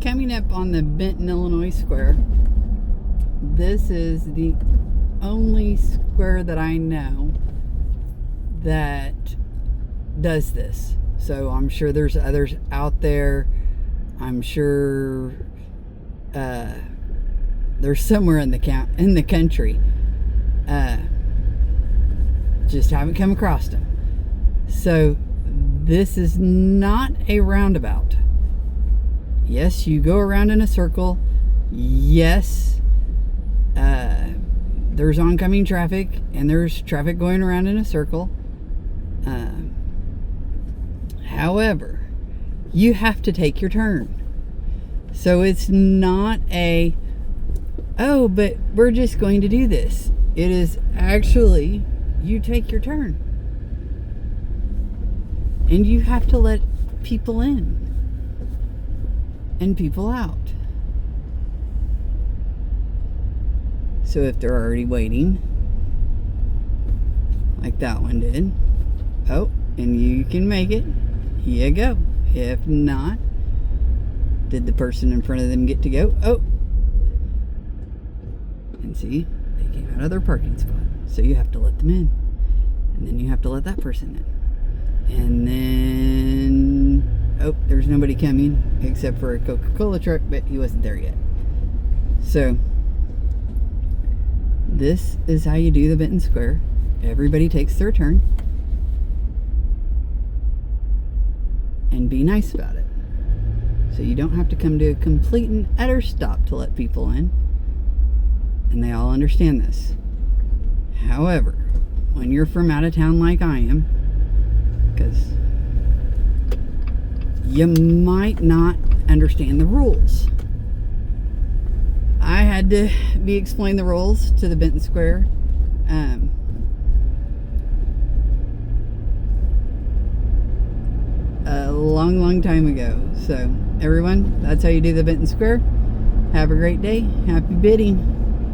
coming up on the Benton, Illinois square. This is the only square that I know that does this. So I'm sure there's others out there. I'm sure there's somewhere in the country. Just haven't come across them. So this is not a roundabout. Yes, you go around in a circle. Yes, there's oncoming traffic and there's traffic going around in a circle. However, you have to take your turn. So it's not oh, but we're just going to do this. It is actually, you take your turn. And you have to let people in and people out. So if they're already waiting, like that one did, oh, and you can make it, here you go. If not, did the person in front of them get to go? Oh, and see, they came out of their parking spot. So you have to let them in, and then you have to let that person in. And then, oh, there's nobody coming except for a Coca-Cola truck, but he wasn't there yet. So this is how you do the Benton Square. Everybody takes their turn and be nice about it. So you don't have to come to a complete and utter stop to let people in. And they all understand this. However, when you're from out of town like I am, because you might not understand the rules. I had to be explained the rules to the Benton Square. A long time ago. So everyone, that's how you do the Benton Square. Have a great day. Happy bidding.